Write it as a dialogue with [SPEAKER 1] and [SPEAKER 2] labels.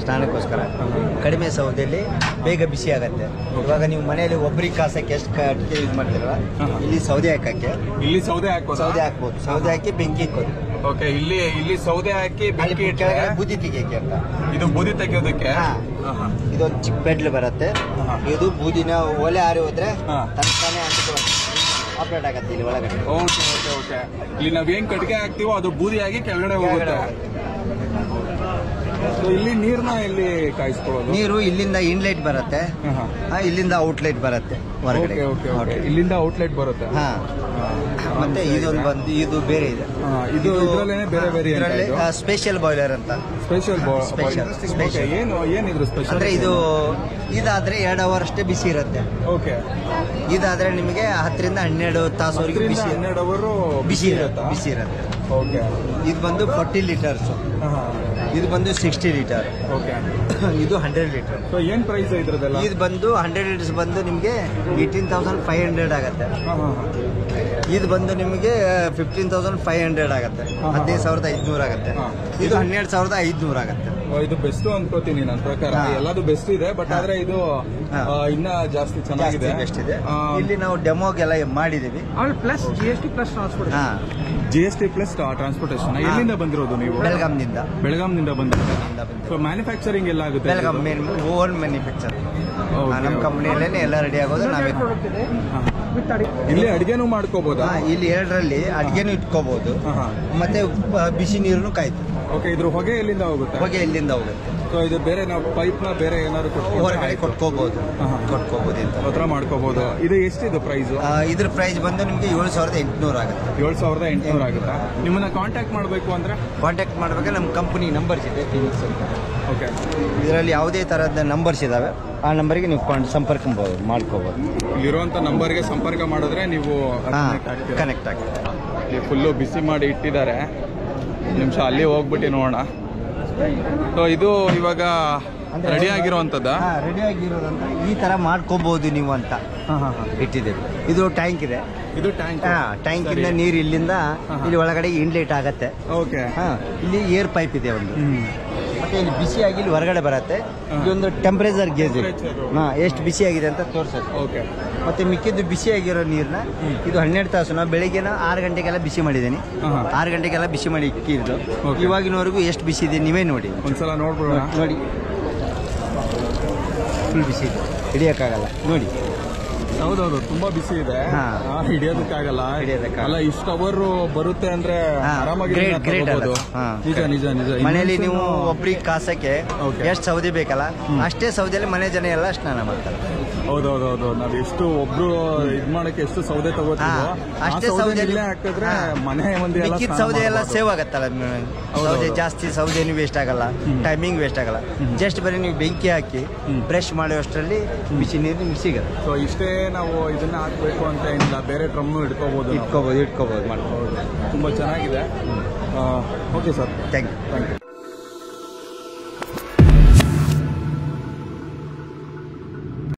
[SPEAKER 1] ಸ್ನಾನಕ್ಕೋಸ್ಕರ ಕಡಿಮೆ ಸೌದೆಯಲ್ಲಿ ಬೇಗ ಬಿಸಿ ಆಗುತ್ತೆ. ಇವಾಗ ನೀವು ಮನೆಯಲ್ಲಿ ಒಬ್ಬರಿಗೆ ಕಾಸಕ್ಕೆ ಎಷ್ಟು ಕಟ್ಟಿಗೆ ಯೂಸ್ ಮಾಡ್ತೀರಲ್ಲ, ಇಲ್ಲಿ ಸೌದೆ ಹಾಕಕ್ಕೆ
[SPEAKER 2] ಸೌದೆ
[SPEAKER 1] ಹಾಕ್ಬೋದು. ಸೌದೆ ಹಾಕಿ ಬೆಂಕಿ ಇಕ್ಕೋದು.
[SPEAKER 2] ಓಕೆ, ಇಲ್ಲಿ ಸೌದೆ ಹಾಕಿ ಬೆಂಕಿ
[SPEAKER 1] ಕೆಳಗಡೆ ಬೂದಿ ತೆಗಿಯಕ್ಕೆ ಅಂತ.
[SPEAKER 2] ಇದು ಬೂದಿ ತೆಗೆಯೋದಕ್ಕೆ
[SPEAKER 1] ಇದೊಂದು ಚಿಕ್ಕ ಬೆಡ್ಲ್ ಬರುತ್ತೆ. ಇದು ಬೂದಿನ ಒಲೆ ಆರಿ ಹೋದ್ರೆ ತನಕನೇ ಆಪರೇಟ್ ಆಗತ್ತೆ ಇಲ್ಲಿ ಒಳಗಡೆ.
[SPEAKER 2] Okay okay okay. ಇಲ್ಲಿ ನಾವೇನ್ ಕಟ್ಟಿಗೆ ಹಾಕ್ತಿವೋ ಅದು ಬೂದಿಯಾಗಿ ಕೆಳಗಡೆ ಹೋಗುತ್ತೆ. ಇಲ್ಲಿ ನೀರ್ನ ಎಲ್ಲಿ ಕಾಯಿಸ್ಕೊಳ್ಳೋದು? ನೀರು ಇಲ್ಲಿಂದ ಇನ್ಲೈಟ್ ಬರುತ್ತೆ, ಇಲ್ಲಿಂದ ಔಟ್ಲೈಟ್ ಬರುತ್ತೆ ಹೊರಗಡೆ. ಇಲ್ಲಿಂದ ಔಟ್ಲೆಟ್ ಬರುತ್ತೆ. ಮತ್ತೆ ಇದೊಂದು ಬಂದು ಇದು ಬೇರೆ ಇದೆ. ಇದು ಬೇರೆ ಬೇರೆ ಸ್ಪೆಷಲ್ ಬಾಯ್ಲರ್ ಅಂತ. ಏನಿದ್ರು ಸ್ಪೆಷಲ್ ಅಂದ್ರೆ ಇದಾದ್ರೆ 2 ಅವರ್ ಅಷ್ಟೇ ಬಿಸಿ ಇರುತ್ತೆ. ಓಕೆ. ಇದಾದ್ರೆ ನಿಮಗೆ 10 ರಿಂದ 12 ತಾಸವರೆಗೆ ಬಿಸಿ 12 ಅವರು
[SPEAKER 1] ಬಿಸಿ ಇರುತ್ತೆ. ಓಕೆ. ಇದು ಬಂದು 40 ಲೀಟರ್ಸ್, ಇದು ಬಂದು 60 ಲೀಟರ್. ಓಕೆ. ಇದು 100 ಲೀಟರ್. ಸೊ ಏನ್ ಪ್ರೈಸ್ ಇದ್ರದೆಲ್ಲ? ಇದು ಬಂದು 100 ಲೀಟರ್ಸ್ ಬಂದು ನಿಮಗೆ 18,500 ಆಗುತ್ತೆ. ಇದು ಬಂದು ನಿಮಗೆ 15,500 ಆಗುತ್ತೆ. 15,500 ಆಗುತ್ತೆ. ಇದು 12,500 ಆಗುತ್ತೆ. ಇದು
[SPEAKER 2] ಬೆಸ್ಟ್ ಅನ್ಕೋತೀನಿ ನನ್ನ ಪ್ರಕಾರ. ಎಲ್ಲದು ಬೆಸ್ಟ್ ಇದೆ, ಬಟ್ ಆದ್ರೆ ಇದು ಇನ್ನ ಜಾಸ್ತಿ ಚೆನ್ನಾಗಿದೆ.
[SPEAKER 1] ಬೆಸ್ಟ್ ಇದೆ. ಇಲ್ಲಿ ನಾವು ಡೆಮೋಗೆಲ್ಲ ಮಾಡಿದೀವಿ.
[SPEAKER 3] Plus GST plus
[SPEAKER 2] GST plus transportation. ಎಲ್ಲಿಂದ ಬಂದಿರೋದು ನೀವು? ಬೆಳಗಾಂನಿಂದ ಬಂದಿರೋದು. ಸೊ ಮ್ಯಾನುಫ್ಯಾಕ್ಚರಿಂಗ್ ಎಲ್ಲ ಆಗುತ್ತೆ?
[SPEAKER 1] Belgaum own manufacture. ನಮ್ಮ ಕಂಪನಿಯಲ್ಲೇ ಎಲ್ಲ ರೆಡಿ ಆಗೋದು ನಾವೇ.
[SPEAKER 2] ಇಲ್ಲಿ ಅಡಿಗೆನೂ ಮಾಡ್ಕೋಬಹುದಾ?
[SPEAKER 1] ಇಲ್ಲಿ 2ರಲ್ಲಿ ಅಡಿಗೆನೂ ಇಟ್ಕೋಬಹುದು, ಮತ್ತೆ ಬಿಸಿ ನೀರನ್ನು ಕಾಯ್ತು.
[SPEAKER 2] ಓಕೆ. ಇದ್ರ ಹೊಗೆ ಎಲ್ಲಿಂದ ಹೋಗುತ್ತೆ?
[SPEAKER 1] ಹೊಗೆ ಇಲ್ಲಿಂದ ಹೋಗುತ್ತೆ.
[SPEAKER 2] ಸೊ ಇದು ಬೇರೆ ನಾವು ಪೈಪ್ ನ ಬೇರೆ ಏನಾದ್ರು
[SPEAKER 1] ಹೊರಗಡೆ ಕೊಟ್ಕೋಬಹುದು ಅಂತ
[SPEAKER 2] ಹತ್ರ ಮಾಡ್ಕೋಬಹುದು. ಇದು ಎಷ್ಟಿದು ಪ್ರೈಸ್?
[SPEAKER 1] ಇದ್ರ ಪ್ರೈಸ್ ಬಂದು ನಿಮಗೆ 7,800 ಆಗುತ್ತೆ.
[SPEAKER 2] 7,800 ಆಗುತ್ತೆ. ನಿಮ್ಮನ್ನ ಕಾಂಟ್ಯಾಕ್ಟ್ ಮಾಡಬೇಕು ಅಂದ್ರೆ
[SPEAKER 1] ಕಾಂಟ್ಯಾಕ್ಟ್ ಮಾಡಬೇಕಾದ್ರೆ ನಮ್ಮ ಕಂಪನಿ ನಂಬರ್ಸ್ ಇದೆ ಫಿನಿಕ್ಸ್ ಅಂತ.
[SPEAKER 2] ಓಕೆ.
[SPEAKER 1] ಇದರಲ್ಲಿ ಯಾವುದೇ ತರಹದ ನಂಬರ್ಸ್ ಇದಾವೆ, ಆ ನಂಬರ್ಗೆ ನೀವು ಸಂಪರ್ಕ ಮಾಡ್ಕೋಬಹುದು.
[SPEAKER 2] ಇಲ್ಲಿರುವಂತ ನಂಬರ್ಗೆ ಸಂಪರ್ಕ ಮಾಡಿದ್ರೆ ನೀವು
[SPEAKER 1] ಕನೆಕ್ಟ್ ಆಗ್ತದೆ.
[SPEAKER 2] ಇಲ್ಲಿ ಫುಲ್ಲು ಬಿಸಿ ಮಾಡಿ ಇಟ್ಟಿದ್ದಾರೆ. ನಿಮಿಷ ಅಲ್ಲಿ ಹೋಗ್ಬಿಟ್ಟು ನೋಡೋಣ. ಸೊ ಇದು ಇವಾಗ ರೆಡಿ ಆಗಿರೋಂಥದ್ದು.
[SPEAKER 1] ರೆಡಿ ಆಗಿರೋದಂತ ಈ ತರ ಮಾಡ್ಕೋಬಹುದು ನೀವು ಅಂತ ಇಟ್ಟಿದ್ದೀವಿ. ಇದು ಟ್ಯಾಂಕ್ ಇದೆ.
[SPEAKER 2] ಇದು ಟ್ಯಾಂಕ್
[SPEAKER 1] ಇಂದ ನೀರು ಇಲ್ಲಿಂದ ಇಲ್ಲಿ ಒಳಗಡೆ ಇನ್ಲೆಟ್ ಆಗತ್ತೆ.
[SPEAKER 2] ಓಕೆ.
[SPEAKER 1] ಇಲ್ಲಿ ಏರ್ ಪೈಪ್ ಇದೆ ಒಂದು, ಮತ್ತೆ ಇಲ್ಲಿ ಬಿಸಿಯಾಗಿ ಇಲ್ಲಿ ಹೊರಗಡೆ ಬರುತ್ತೆ. ಇದೊಂದು ಟೆಂಪರೇಚರ್ ಗೇಜ್, ಎಷ್ಟು ಬಿಸಿ ಆಗಿದೆ ಅಂತ ತೋರಿಸುತ್ತೆ.
[SPEAKER 2] ಓಕೆ.
[SPEAKER 1] ಮತ್ತೆ ಮಿಕ್ಕಿದ್ದು ಬಿಸಿಯಾಗಿರೋ ನೀರ್ನ ಇದು 12 ತಾಸು ನಾವು ಬೆಳಿಗ್ಗೆನ 6 ಗಂಟೆಗೆಲ್ಲ ಬಿಸಿ ಮಾಡಿದ್ದೀನಿ. 6 ಗಂಟೆಗೆಲ್ಲ ಬಿಸಿ ಮಾಡಿ ಇಕ್ಕಿದ್ದು ಇವಾಗಿನವರೆಗೂ ಎಷ್ಟು ಬಿಸಿ ಇದೆ ನೀವೇ ನೋಡಿ.
[SPEAKER 2] ಒಂದ್ಸಲ ನೋಡ್ಬಿಡೋಣ.
[SPEAKER 1] ನೋಡಿ, ಫುಲ್ ಬಿಸಿ ಇದೆ, ಹಿಡಿಯೋಕ್ಕಾಗಲ್ಲ ನೋಡಿ.
[SPEAKER 2] ಹೌದೌದು, ತುಂಬಾ ಬಿಸಿ ಇದೆ, ಹಿಡಿಯೋದಕ್ಕಾಗಲ್ಲ. ಅಲ್ಲ, ಇಷ್ಟು ಅವರ್ ಬರುತ್ತೆ ಅಂದ್ರೆ ಆರಾಮಾಗಿ ನಿಜ.
[SPEAKER 1] ಮನೆಯಲ್ಲಿ ನೀವು ಒಬ್ರಿಗೆ ಕಾಸಕ್ಕೆ ಎಷ್ಟು ಸೌದೆ ಬೇಕಲ್ಲ ಅಷ್ಟೇ ಸೌದೆಯಲ್ಲಿ ಮನೆ ಜನ ಎಲ್ಲ ಸ್ನಾನ ಮಾಡ್ತಾರೆ.
[SPEAKER 2] ಹೌದೌದೌದು, ನಾವ್ ಎಷ್ಟು ಒಬ್ರು ಇದ್ ಮಾಡಕ್ಕೆ ಎಷ್ಟು ಸೌದೆ ತಗೋತೀವೋ
[SPEAKER 1] ಅಷ್ಟೇ ಸೌದೆ
[SPEAKER 2] ಹಾಕಿದ್ರೆ ಮನೆ ಮಂದಿ
[SPEAKER 1] ಮಿಕ್ಕಿದ ಸೌದೆ ಎಲ್ಲ ಸೇವ್ ಆಗತ್ತಲ್ಲ. ಸೌದೆ ಜಾಸ್ತಿ ಸೌದೆನೂ ವೇಸ್ಟ್ ಆಗಲ್ಲ, ಟೈಮಿಂಗ್ ವೇಸ್ಟ್ ಆಗಲ್ಲ. ಜಸ್ಟ್ ಬರೀ ನೀವು ಬೆಂಕಿ ಹಾಕಿ ಬ್ರಷ್ ಮಾಡುವಷ್ಟರಲ್ಲಿ ಬಿಸಿ ನೀರು ನಿಮ್ಗೆ ಸಿಗುತ್ತೆ.
[SPEAKER 2] ಸೊ ಇಷ್ಟೇ ನಾವು ಇದನ್ನ ಹಾಕ್ಬೇಕು ಅಂತ ಏನಿಲ್ಲ, ಬೇರೆ ಡ್ರಮ್ ಇಟ್ಕೋಬಹುದು.
[SPEAKER 1] ಮಾಡ್ಕೋಬಹುದು.
[SPEAKER 2] ತುಂಬಾ ಚೆನ್ನಾಗಿದೆ. Okay sir,
[SPEAKER 1] thank you.